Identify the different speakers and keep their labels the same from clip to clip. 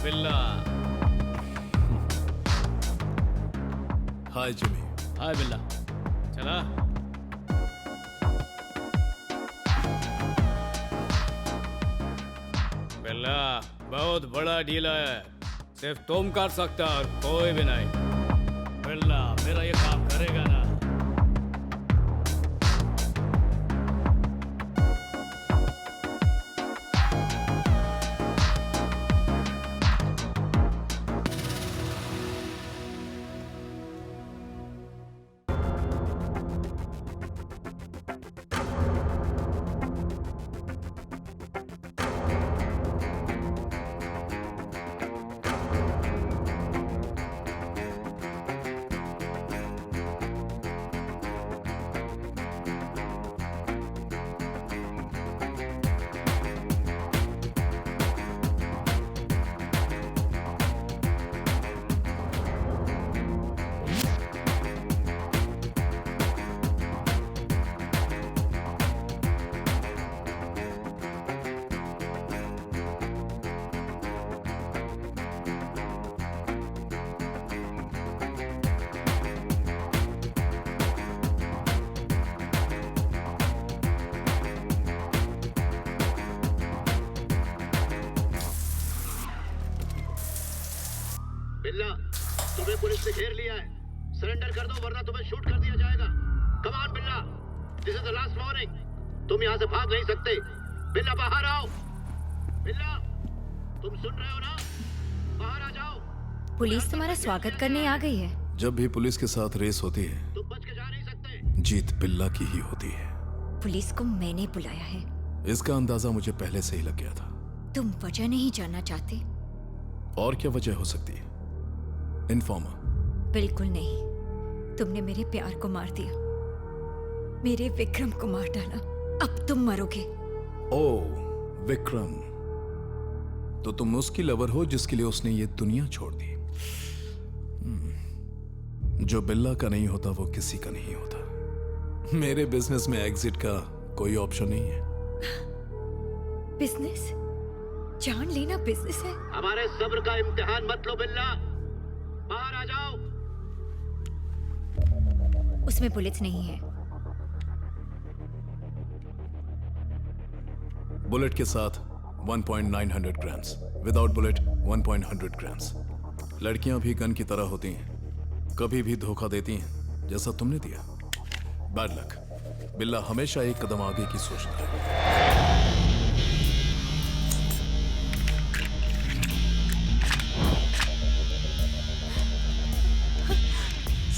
Speaker 1: बिल्ला।
Speaker 2: हाय जिमी।
Speaker 1: हाय बिल्ला। चला। बिल्ला बहुत बड़ा डील है, सिर्फ तुम कर सकते हो और कोई भी नहीं। बिल्ला मेरा ये काम करेगा ना?
Speaker 3: बिल्ला, तुम्हें पुलिस ने घेर लिया है। सरेंडर कर दो वरना तुम्हें शूट कर दिया जाएगा। कम ऑन बिल्ला, this is the last warning. तुम यहाँ से भाग नहीं सकते। बिल्ला बाहर आओ। बिल्ला, तुम सुन रहे हो ना? बाहर आ जाओ।
Speaker 4: पुलिस तुम्हारा स्वागत करने आ गई है।
Speaker 2: जब भी पुलिस के साथ रेस होती है,
Speaker 3: तुम बच के जा नहीं सकते।
Speaker 2: जीत बिल्ला की ही होती है।
Speaker 4: पुलिस को मैंने बुलाया है।
Speaker 2: इसका अंदाजा मुझे पहले से ही लग गया था।
Speaker 4: तुम वजह नहीं जानना चाहते?
Speaker 2: और क्या वजह हो सकती है? इन्फॉर्मर?
Speaker 4: बिल्कुल नहीं। तुमने मेरे प्यार को मार दिया, मेरे विक्रम को मार डाला। अब तुम मरोगे।
Speaker 2: ओह विक्रम, तो तुम उसकी लवर हो जिसके लिए उसने ये दुनिया छोड़ दी। जो बिल्ला का नहीं होता वो किसी का नहीं होता। मेरे बिजनेस में एग्जिट का कोई ऑप्शन नहीं है।
Speaker 4: बिजनेस? जान लेना बिजनेस है?
Speaker 3: हमारे सब्र का इम्तिहान मत लो बिल्ला। बाहर आ जाओ।
Speaker 4: उसमें बुलेट्स नहीं है।
Speaker 2: बुलेट के साथ 1.900 ग्राम्स, विदाउट बुलेट 1.100 ग्राम्स। लड़कियां भी गन की तरह होती हैं, कभी भी धोखा देती हैं जैसा तुमने दिया। Bad luck. बिल्ला हमेशा एक कदम आगे की सोचता है।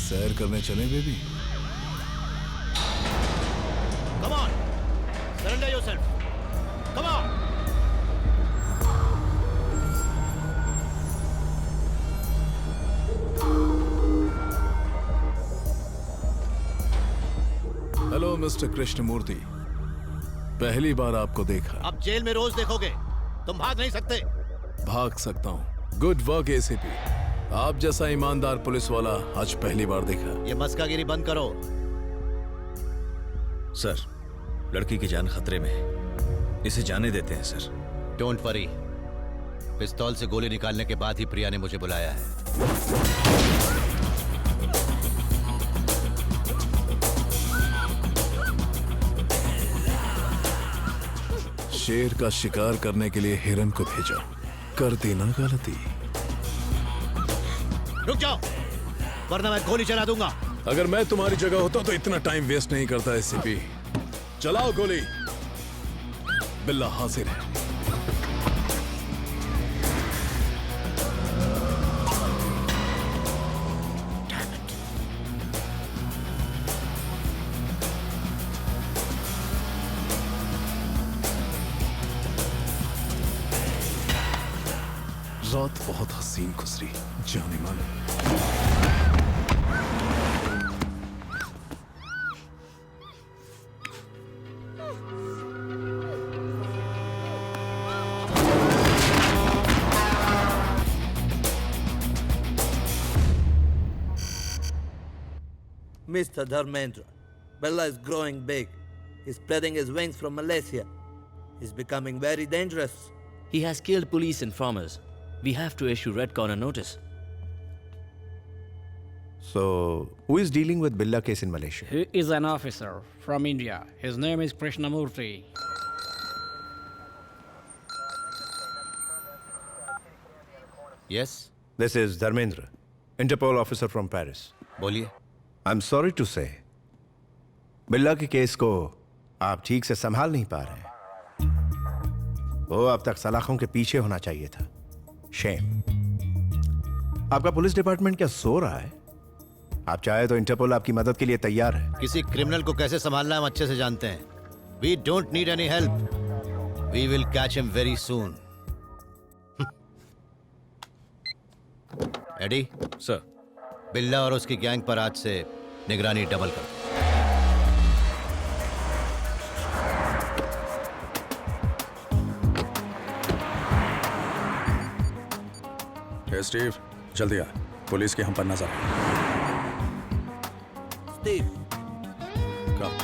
Speaker 2: सैर करने चले baby?
Speaker 3: Come on, surrender yourself. Come on.
Speaker 2: Hello mister Krishnamurthy, पहली बार आपको देखा।
Speaker 3: अब जेल में रोज देखोगे। तुम भाग नहीं सकते।
Speaker 2: भाग सकता हूँ। Good work ACP. आप जैसा ईमानदार पुलिस वाला आज पहली बार देखा।
Speaker 3: ये मस्कागिरी बंद करो।
Speaker 5: सर, लड़की की जान खतरे में है, इसे जाने देते हैं सर।
Speaker 3: डोंट वरी, पिस्तौल से गोली निकालने के बाद ही प्रिया ने मुझे बुलाया है।
Speaker 2: शेर का शिकार करने के लिए हिरन को भेजा, कर देना गलती।
Speaker 3: रुक जाओ वरना मैं गोली चला दूंगा।
Speaker 2: अगर मैं तुम्हारी जगह होता तो इतना टाइम वेस्ट नहीं करता एसीपी। चलाओ गोली। बिल्ला हाजिर है। रात बहुत हसीन गुजरी जाने मन।
Speaker 6: Mr. Dharmendra, Bella is growing big. He's spreading his wings from Malaysia. He's becoming very dangerous.
Speaker 7: He has killed police informers. we have to issue red corner notice.
Speaker 8: So, who is dealing with Billa case in Malaysia?
Speaker 9: He is an officer from India. His name is Krishnamurthy.
Speaker 5: Yes,
Speaker 8: This is Dharmendra, Interpol officer from Paris.
Speaker 5: बोलिए.
Speaker 8: I'm sorry to say, बिल्ला के case को आप ठीक से संभाल नहीं पा रहे हैं. वो अब तक सलाखों के पीछे होना चाहिए था. शेम. आपका पुलिस डिपार्टमेंट क्या सो रहा है? आप चाहे तो इंटरपोल आपकी मदद के लिए तैयार है.
Speaker 5: किसी क्रिमिनल को कैसे संभालना हम अच्छे से जानते हैं. We don't need any help. We will catch him very soon. Eddie
Speaker 7: Sir,
Speaker 5: Billa और उसकी गैंग पर आज से निगरानी डबल कर.
Speaker 10: स्टीव, जल्दी आ. पुलिस की हम पर नजर है.
Speaker 6: Steve,
Speaker 2: Come.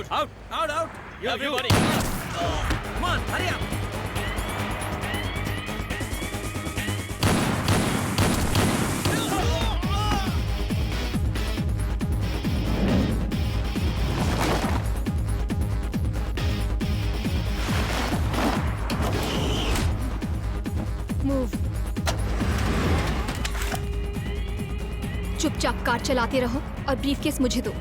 Speaker 7: out! Everybody! Come on, hurry up!
Speaker 11: Move. चुपचाप कार चलाते रहो और ब्रीफकेस मुझे दो.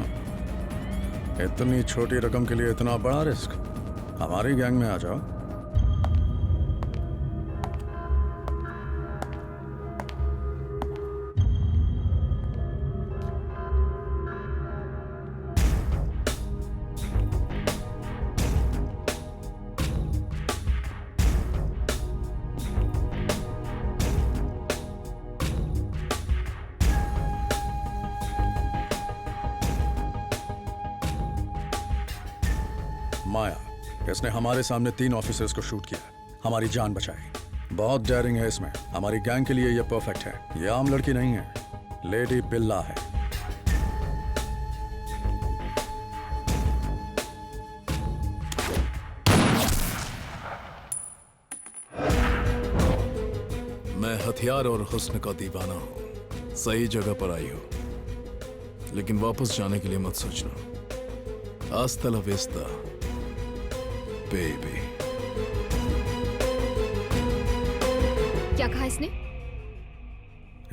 Speaker 10: इतनी छोटी रकम के लिए इतना बड़ा रिस्क. हमारी गैंग में आ जाओ. माया, इसने हमारे सामने 3 ऑफिसर्स को शूट किया. हमारी जान बचाई. बहुत डेयरिंग है इसमें. हमारी गैंग के लिए ये परफेक्ट है. ये आम लड़की नहीं है, लेडी बिल्ला है.
Speaker 2: मैं हथियार और हुस्न का दीवाना हूं. सही जगह पर आई हो, लेकिन वापस जाने के लिए मत सोचना. Hasta la vista, baby.
Speaker 11: क्या कहा इसने?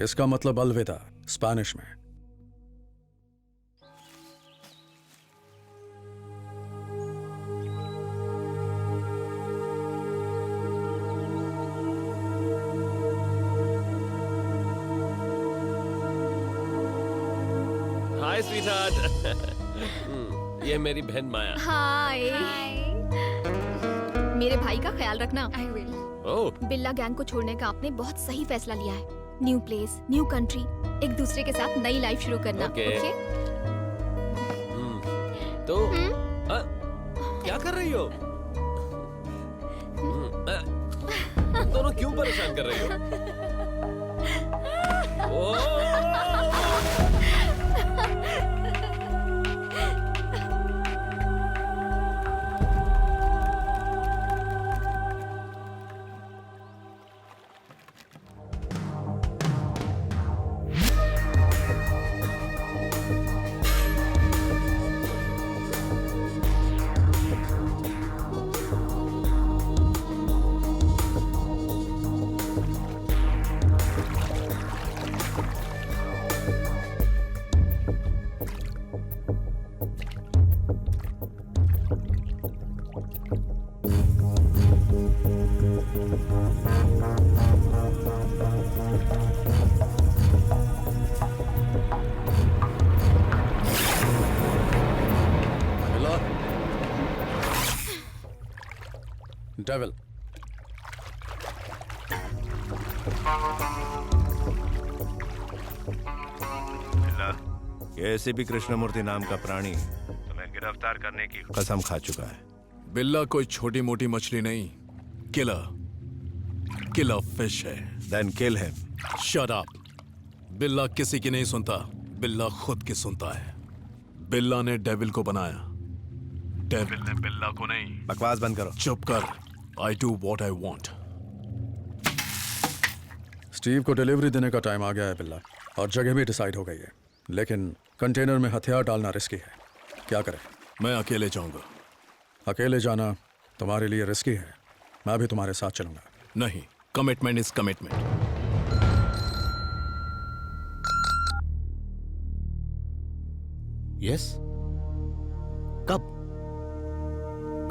Speaker 10: इसका मतलब अलविदा स्पेनिश में.
Speaker 12: हाय स्वीटहार्ट. ये मेरी बहन माया.
Speaker 11: हाय. मेरे भाई का ख्याल रखना. I will.
Speaker 12: ओह,
Speaker 11: बिल्ला गैंग को छोड़ने का आपने बहुत सही फैसला लिया है. न्यू प्लेस, न्यू कंट्री, एक दूसरे के साथ नई लाइफ शुरू करना.
Speaker 12: ओके. तो क्या कर रही हो? दोनों क्यों परेशान कर रही हो?
Speaker 10: डेविल.
Speaker 8: ये एसीपी कृष्णमूर्ति नाम का प्राणी तुम्हें गिरफ्तार करने की कसम खा चुका है।
Speaker 2: बिल्ला कोई छोटी मोटी मछली नहीं, किलर फिश है।
Speaker 8: Then kill him.
Speaker 2: Shut up. Billa किसी की नहीं सुनता, बिल्ला खुद की सुनता है। बिल्ला ने डेविल को बनाया, डेविल ने बिल्ला को नहीं।
Speaker 8: बकवास बंद करो।
Speaker 2: चुप कर। I do what I want.
Speaker 10: Steve को डिलीवरी देने का टाइम आ गया है बिल्ला, और जगह भी डिसाइड हो गई है, लेकिन कंटेनर में हथियार डालना रिस्की है। क्या करें?
Speaker 2: मैं अकेले जाऊंगा।
Speaker 10: अकेले जाना तुम्हारे लिए रिस्की है, मैं भी तुम्हारे साथ चलूंगा।
Speaker 2: नहीं, कमिटमेंट इज कमिटमेंट।
Speaker 5: यस? कब?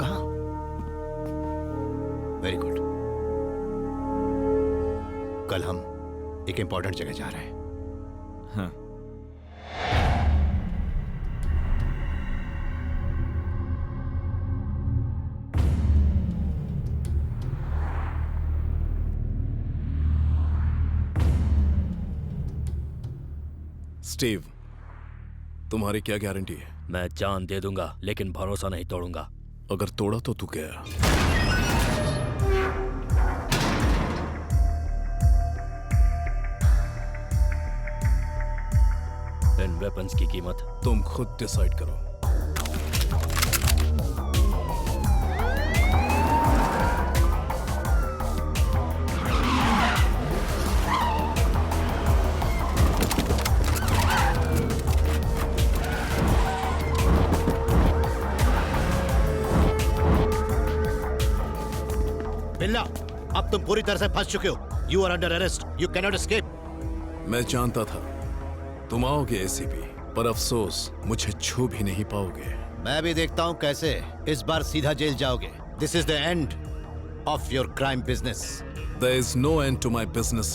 Speaker 5: कहा? Very good. कल हम एक इंपॉर्टेंट जगह जा रहे हैं।
Speaker 7: हाँ।
Speaker 2: स्टीव, तुम्हारी क्या गारंटी है?
Speaker 7: मैं जान दे दूंगा, लेकिन भरोसा नहीं तोड़ूंगा।
Speaker 2: अगर तोड़ा तो तू गया।
Speaker 7: इन वेपन्स की कीमत
Speaker 2: तुम खुद डिसाइड करो।
Speaker 5: बिल्ला, अब तुम पूरी तरह से फंस चुके हो। You are under arrest, you can not escape.
Speaker 2: मैं जानता था तुम आओगे एसीपी, पर अफसोस मुझे छू भी नहीं पाओगे।
Speaker 5: मैं भी देखता हूं कैसे इस बार सीधा जेल जाओगे। This is the end of your crime business.
Speaker 2: There is no end to my business.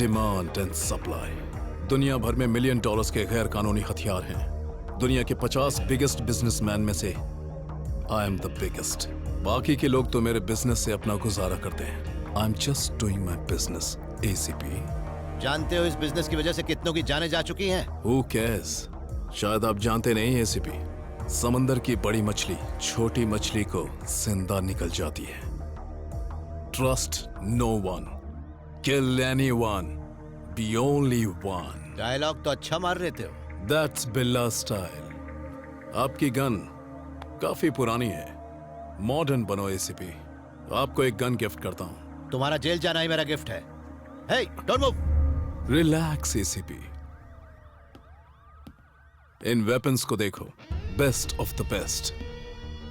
Speaker 2: Demand and supply. दुनिया भर में $1 मिलियन के गैर कानूनी हथियार हैं। दुनिया के 50 बिगेस्ट बिजनेसमैन में से I am the biggest. बाकी के लोग तो मेरे बिजनेस से अपना गुजारा करते हैं। I'm just doing my business, ACP.
Speaker 5: जानते हो इस बिजनेस की वजह से कितनों की जानें जा चुकी हैं?
Speaker 2: Who cares? शायद आप जानते नहीं ACP, समंदर की बड़ी मछली छोटी मछली को जिंदा निकल जाती है। Trust no one. Kill anyone. Be only one.
Speaker 5: Dialogue तो अच्छा मार रहे थे।
Speaker 2: That's Billa style. आपकी गन काफी पुरानी है। मॉडर्न बनो ACP। आपको एक गन गिफ्ट करता हूँ।
Speaker 5: तुम्हारा जेल जाना ही मेरा गिफ्ट है। Hey, don't move.
Speaker 2: Relax ACP। इन वेपन्स को देखो, best of the best.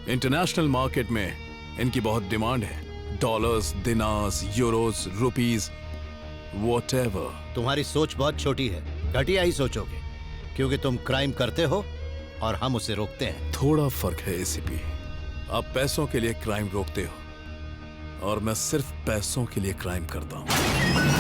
Speaker 2: International market में इनकी बहुत डिमांड है। Dollars, dinars, euros, rupees, whatever.
Speaker 5: तुम्हारी सोच बहुत छोटी है, घटिया ही सोचोगे, क्योंकि तुम क्राइम करते हो और हम उसे रोकते हैं।
Speaker 2: थोड़ा फर्क है ACP। आप पैसों के लिए क्राइम रोकते हो और मैं सिर्फ पैसों के लिए क्राइम करता हूं।